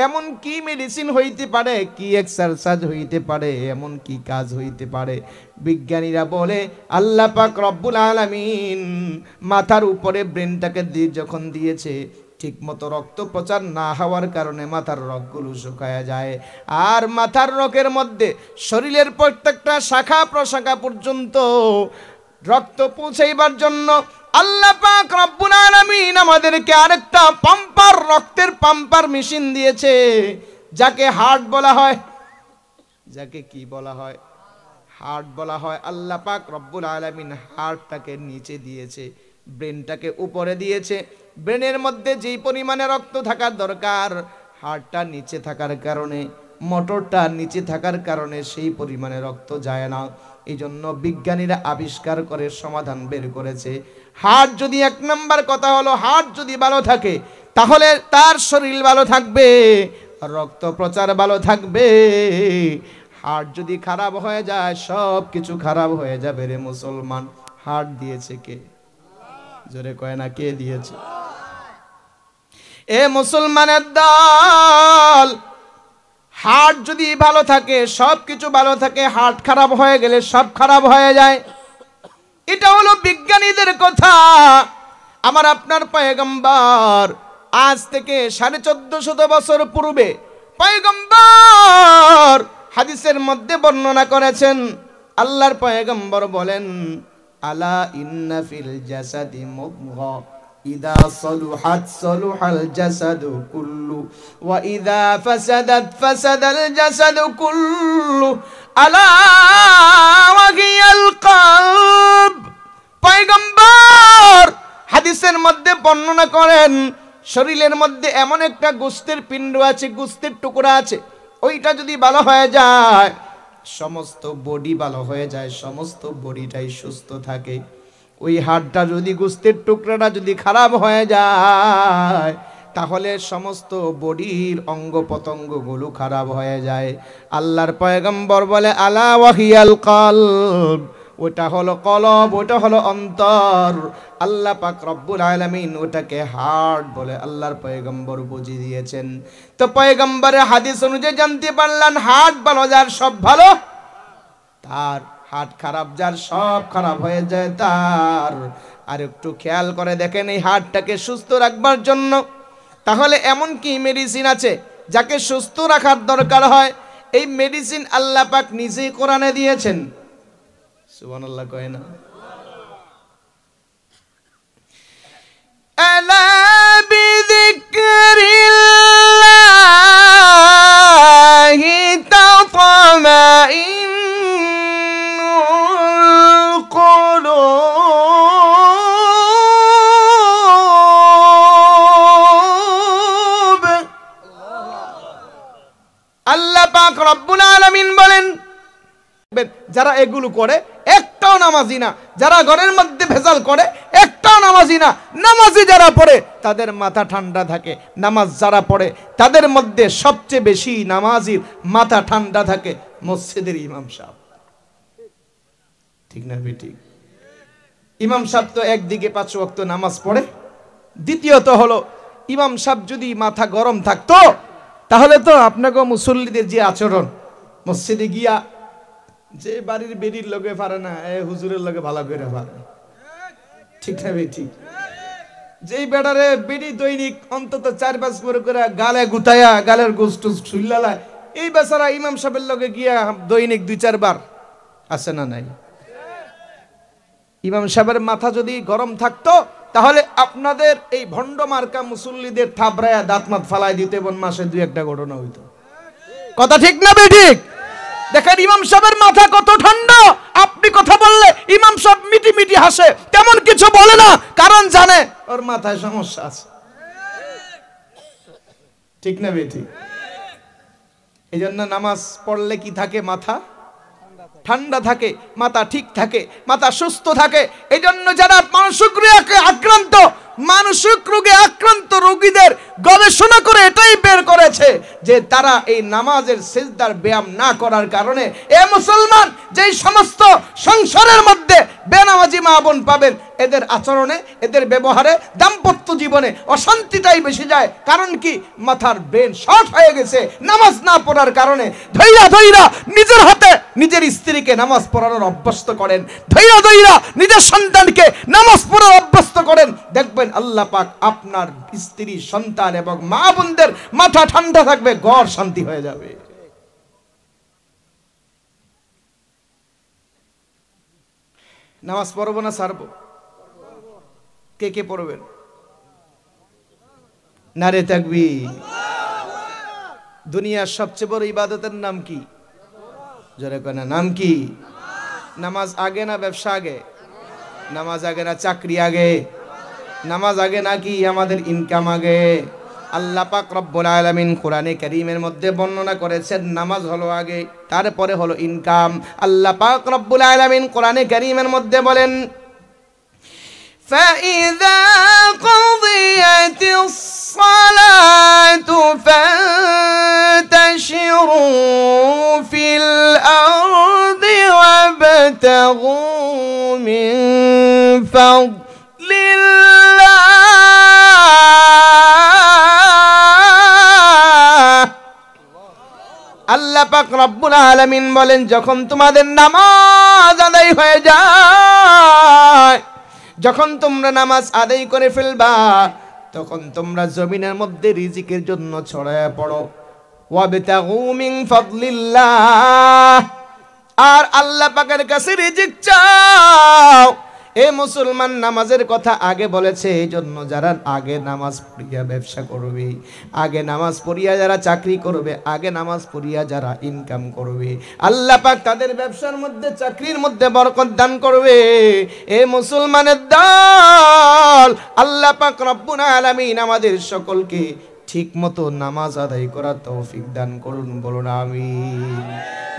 এমন কি মেডিসিন হইতে পারে, কি এক্সারসাইজ হইতে পারে, এমন কি কাজ হইতে পারে? বিজ্ঞানীরা বলে আল্লাহ পাক রব্বুল আলামিন মাথার উপরে ব্রেনটাকে যখন দিয়েছে, ঠিক মতো রক্ত প্রচার না হওয়ার কারণে মাথার রগগুলো শুকায়া যায়। আর মাথার রগের মধ্যে শরীরের প্রত্যেকটা শাখা প্রশাখা পর্যন্ত রক্ত পৌঁছাইবার জন্য আল্লাহ পাক রব্বুল আলামিন আমাদেরকে আরেকটা পাম্পার, রক্তের পাম্পার মেশিন দিয়েছে, যাকে হার্ট বলা হয়। যাকে কি বলা হয়? হার্ট বলা হয়। আল্লাহ পাক রব্বুল আলামিন হার্টটাকে নিচে দিয়েছে, ব্রেনটাকে উপরে দিয়েছে। ব্রেনের মধ্যে যেই পরিমাণে রক্ত থাকার দরকার, হার্টটা নিচে থাকার কারণে, মোটরটা নিচে থাকার কারণে সেই পরিমাণে রক্ত যায় না। এই জন্য বিজ্ঞানীরা আবিষ্কার করে সমাধান বের করেছে। হার্ট যদি, 1 নাম্বার কথা হলো, হার্ট যদি ভালো থাকে তাহলে তার শরীর ভালো থাকবে, রক্ত প্রচার ভালো থাকবে। হার্ট যদি খারাপ হয়ে যায় সব কিছু খারাপ হয়ে যাবে রে মুসলমান। হার্ট দিয়েছে কে? জোরে কয় না, কে দিয়েছে? এ মুসলমানের দল, হার্ট যদি ভালো থাকে সব কিছু ভালো থাকে, হার্ট খারাপ হয়ে গেলে সব খারাপ হয়ে যায়। এটা হলো বিজ্ঞানীদের কথা। আমার আপনার পয়গম্বর আজ থেকে 1450 বছর পূর্বে পয়গম্বর হাদিসের মধ্যে বর্ণনা করেছেন। আল্লাহর পয়গম্বর বলেন, আলা ইন্না ফিল জাসাদি মুদগা ইদা সলুহাত সলুহাল জাসাদু কুল্লু ওয়া ইদা ফাসাদাত ফাসাদাল জাসাদু কুল্লু আলা ওয়া হিয়াল কলব। পয়গম্বর হাদিসের মধ্যে বর্ণনা করেন, শরীরের মধ্যে এমন একটা গোশতের পিণ্ড আছে, গোশতের টুকরা আছে, ওইটা যদি ভালো হয়ে যায় সমস্ত বডি ভালো হয়ে যায়, সমস্ত বডিটাই সুস্থ থাকে। ওই হাড়টা যদি, গোশতের টুকরাটা যদি খারাপ হয়ে যায় তাহলে সমস্ত বডির অঙ্গ প্রত্যঙ্গগুলো খারাপ হয়ে যায়। আল্লাহর পয়গম্বর বলে, আলা ওয়াহিয়াল কলব, ওটা হলো কলব, ওটা হলো অন্তর। আল্লাহ পাক রব্বুল আলামিন ওটাকে হার্ট বলে আল্লাহর পয়গম্বর বুঝিয়ে দিয়েছেন। তো পয়গম্বরের হাদিস অনুযায়ী জানতে পারলেন হার্ট ভালো যার সব ভালো তার, হার্ট খারাপ যার সব খারাপ হয়ে যায় তার। আর একটু খেয়াল করে দেখেন এই হার্টটাকে সুস্থ রাখবার জন্য তাহলে এমন কি মেডিসিন আছে যাকে সুস্থ রাখার দরকার হয়? এই মেডিসিন আল্লাহ পাক নিজেই কোরআনে দিয়েছেন। সুবহানাল্লাহ কয় না? আলা বিযিকরি যারা এগুলো করে একটাও নামাজি না, যারা ঘরের মধ্যে ভেজাল করে একটাও নামাজি না। নামাজি যারা পড়ে তাদের মাথা ঠান্ডা থাকে, নামাজ যারা পড়ে তাদের মধ্যে সবচেয়ে বেশি নামাজির মাথা ঠান্ডা থাকে মসজিদের ইমাম সাহেব। ঠিক না বেঠিক? ইমাম সাহেব তো একদিকে 5 ওয়াক্ত নামাজ পড়ে, দ্বিতীয়ত হলো ইমাম সাহেব যদি মাথা গরম থাকতো তাহলে তো আপনাকে মুসল্লিদের যে আচরণ, মসজিদে গিয়া যে বাড়ির বেরির লগে পারে না এ হুজুরের লগে ভালো করে পারে। ঠিক না বেঠিক? যেই বেড়ারে বেড়ি দৈনিক অন্তত 4-5 করে গালে গুতায়া গালের গোস্ত শুইলালায়, এই বেচারা ইমাম সাহেবের লগে গিয়া দৈনিক 2-4 বার আসে না নাই? ইমাম সাহেবের মাথা যদি গরম থাকতো তাহলে আপনাদের এই ভণ্ড মার্কা মুসল্লিদের থাবড়ায়া দাঁতমাত ফালাই দিতে এবং মাসে 2-1টা ঘটনা হইতো। কথা ঠিক না বেঠিক? দেখেন ইমাম সাহেবের মাথা কত ঠান্ডা। আপনি কথা বললে ইমাম সাহেব মিটি মিটি হাসে, তেমন কিছু বলে না, কারণ জানে ওর মাথায় সমস্যা আছে। ঠিক না বেঠিক? এই জন্য নামাজ পড়লে কি থাকে? মাথা ঠান্ডা থাকে, মাথা ঠিক থাকে, মাথা সুস্থ থাকে। এই জন্য যারা মানসিক রোগে আক্রান্ত, মানসিক রোগে আক্রান্ত রোগীদের গবেষণা করে এটাই বের করেছে যে তারা এই নামাজের সিজদার ব্যায়াম না করার কারণে, এ মুসলমান, যেই সমস্ত সংসারের মধ্যে বেনামাজি মা বোন পাবেন, এদের আচরণে, এদের ব্যবহারে, দাম্পত্য জীবনে অশান্তিটাই বেশি যায়। কারণ কি? মাথার ব্রেন শর্ট হয়ে গেছে নামাজ না পড়ার কারণে। ধৈরা ধৈরা নিজের হাতে নিজের স্ত্রীকে নামাজ পড়ানোর অভ্যস্ত করেন, ধৈরা ধৈরা নিজের সন্তানকে নামাজ পড়ার অভ্যস্ত করেন। দেখবেন আল্লাহ পাক আপনার স্ত্রী, সন্তান এবং মা বোনদের মাথা ঠান্ডা থাকবে, ঘর শান্তি হয়ে যাবে। নামাজ পড়বো না ছাড়বো? কে কে পড়বেন? নারে তাকবীর। দুনিয়ার সবচেয়ে বড় ইবাদতের নাম কি? জোরে কয় না, নাম কি? নামাজ আগে না ব্যবসা আগে? নামাজ আগে না চাকরি আগে? নামাজ আগে নাকি আমাদের ইনকাম আগে? আল্লাহ পাক রব্বুল আলামিন কোরআনে কারীমের মধ্যে বর্ণনা করেছেন নামাজ হলো আগে, তারপরে হলো ইনকাম। আল্লাহ পাক রব্বুল আলামিন কোরআনে কারীমের মধ্যে বলেন, فَإِذَا قُضِيَتِ الصَّلَاةُ فَانتَشِرُوا فِي الْأَرْضِ وَابْتَغُوا مِن فَضْلِ اللَّهِ। আল্লাহ পাক রব্বুল আলামিন বলেন, যখন তোমাদের নামাজ আদায় হয়ে যায়, যখন তোমরা নামাজ আদায় করে ফেলবা, তখন তোমরা জমিনের মধ্যে রিজিকের জন্য ছড়ায়া পড়ো। ওয়াবতাগু মিন ফাদলিল্লাহ, আর আল্লাহ পাকের কাছে রিজিক চাও। এ মুসলমান, নামাজের কথা আগে বলেছে এই জন্য যারা আগে নামাজ পড়িয়া ব্যবসা করবে, আগে নামাজ পড়িয়া যারা চাকরি করবে, আগে নামাজ পড়িয়া যারা ইনকাম করবে, আল্লাহ পাক তাদের ব্যবসার মধ্যে, চাকরির মধ্যে বরকত দান করবে। এ মুসলমানের দল, আল্লাহ পাক রব্বুল আলামিন আমাদের সকলকে ঠিক মতো নামাজ আদায় করার তৌফিক দান করুন, বলুন আমিন।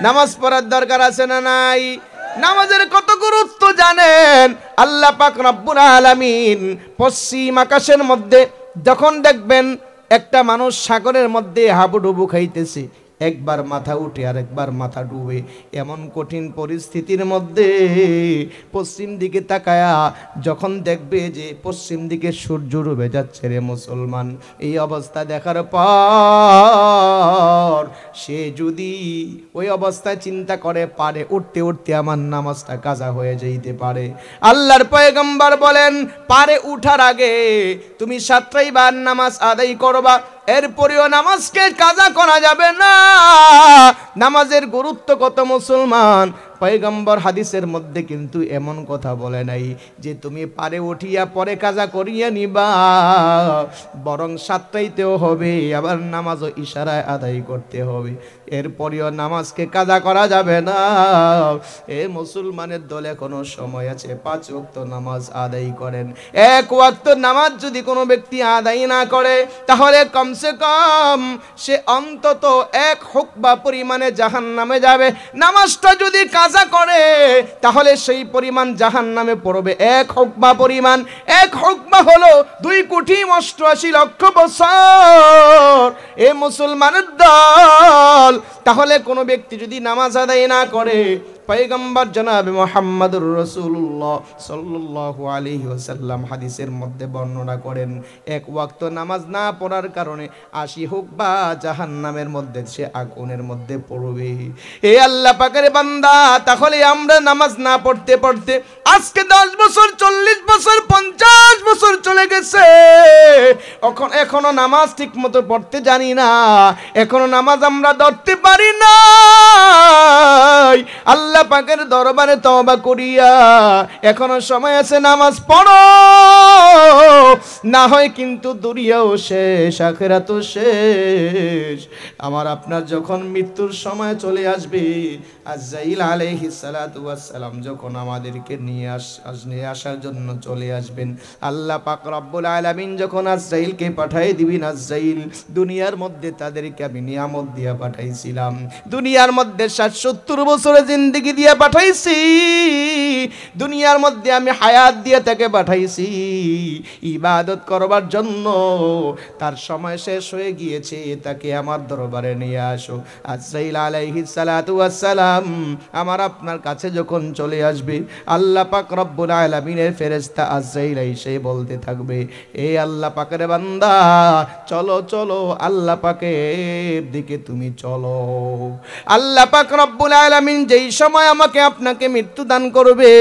নামাজ পড়ার দরকার আছে না নাই? নামাজের কত গুরুত্ব জানেন? আল্লাহ পাক রব্বুল আলামিন পশ্চিম আকাশের মধ্যে যখন দেখবেন একটা মানুষ সাগরের মধ্যে হাবুডুবু খাইতেছে, একবার মাথা উঠে আর একবার মাথা ডুবে, এমন কঠিন পরিস্থিতির মধ্যে পশ্চিম দিকে তাকায়া যখন দেখবে যে পশ্চিম দিকে সূর্য ডুবে যাচ্ছে, রে মুসলমান, এই অবস্থা দেখার পর সে যদি ওই অবস্থায় চিন্তা করে, পারে উঠতে উঠতে আমার নামাজটা কাজা হয়ে যাইতে পারে। আল্লাহর পয়গম্বর বলেন, পারে উঠার আগে তুমি 7টাই বার নামাজ আদায় করবা, এরপরেও নামাজকে কাজা করা যাবে না। নামাজের গুরুত্ব কত মুসলমান! পয়গম্বর হাদিসের মধ্যে কিন্তু এমন কথা বলে নাই যে তুমি পারে উঠিয়া পরে কাজা করিয়া নিবা, বরং 7টাইতেও হবে, আবার নামাজও ইশারায় আদায় করতে হবে, এরপরেও নামাজকে কাজা করা যাবে না। এ মুসলমানের দলে কোনো সময় আছে, 5 ওয়াক্ত নামাজ আদায় করেন। 1 ওয়াক্ত নামাজ যদি কোনো ব্যক্তি আদায় না করে, তাহলে কমসে কম সে অন্তত 1 হুকবা পরিমাণে জাহান্নামে যাবে। নামাজটা যদি কাজা করে তাহলে সেই পরিমাণ জাহান্নামে পড়বে 1 হুকমা পরিমাণ। 1 হুকমা হলো 2,88,00,000 বছর। এ মুসলমানের দল, তাহলে কোনো ব্যক্তি যদি নামাজ আদায় না করে, পয়গম্বর জনাবে মুহাম্মদুর রাসূলুল্লাহ সাল্লাল্লাহু আলাইহি ওয়াসাল্লাম হাদিসের মধ্যে বর্ণনা করেন, 1 ওয়াক্ত নামাজ না পড়ার কারণে 80 হুকমা জাহান্নামের মধ্যে সে আগুনের মধ্যে পড়বে। হে আল্লাহ পাকের বান্দা, তাহলে আমরা নামাজ না পড়তে পড়তে আজকে 10 বছর, 40 বছর, 50 বছর চলে গেছে, এখনো নামাজ ঠিক মতো পড়তে জানি না, এখনো নামাজ আমরা ধরতে পারি না। আল্লাহ পাকের দরবারে তওবা করিয়া এখনো সময় আছে, নামাজ পড়ো, না হয় কিন্তু দুনিয়াও শেষ, আখিরাতও শেষ। আমার আপনার যখন মৃত্যুর সময় চলে আসবে, আজরাইল আলাইহিস সালাতু ওয়াস সালাম যখন আমাদেরকে নিয়ে আসার জন্য চলে আসবেন, আল্লাহ পাক রব্বুল আলামিন যখন আজরাইলকে পাঠিয়ে দিবেন, আজরাইল, দুনিয়ার মধ্যে তাদেরকে আমি নিয়ামত দিয়া পাঠাইছিলাম, দুনিয়ার মধ্যে 60-70 বছরের জিন্দেগি দিয়া পাঠাইছি, দুনিয়ার মধ্যে আমি হায়াত দিয়ে তাকে পাঠাইছি ইবাদত করবার জন্য, তার সময় শেষ হয়ে গিয়েছে, তাকে আমার দরবারে নিয়ে আসো। আজরাইল আলাইহিস সালাতু ওয়াস সালাম আমার আপনার কাছে যখন চলে আসবে, আল্লাহ পাক রব্বুল আলামিনের ফেরেশতা আজরাইল এসে বলতে থাকবে, এ আল্লাহ পাকের বান্দা, চলো চলো, আল্লাহ পাকের দিকে তুমি চলো। আল্লাহ পাক রব্বুল আলামিন যেই সময় আমাকে আপনাকে মৃত্যু দান করবে,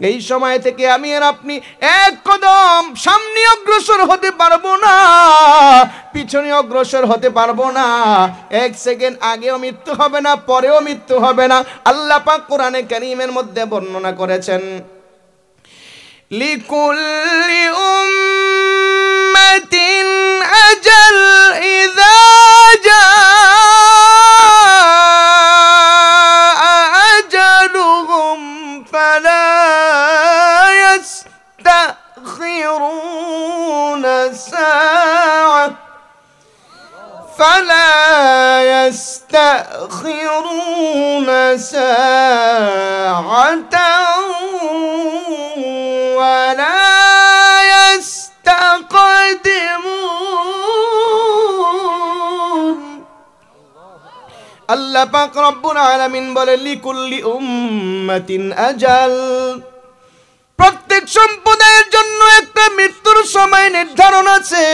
এই সময় থেকে আমি আর আপনি 1 কদম সামনে অগ্রসর হতে পারবো না, পিছনে অগ্রসর হতে পারবো না, 1 সেকেন্ড আগেও মৃত্যু হবে না, পরেও মৃত্যু হবে না। আল্লাহ পাক কোরআনে কারীমের মধ্যে বর্ণনা করেছেন, লিকুল্লি উম্মাতিন আজাল ইযা জাআ আজালুহুম ফালা ইস্তাখিরুনা সাআ فلا يستأخرون ساعة ولا يستقدمون। আল্লাহ পাক রব্বুল আলামিন বলে, লিকুল্লি উম্মাতিন আজাল, প্রত্যেক সম্প্রদায়ের জন্য একটা মৃত্যুর সময় নির্ধারণ আছে।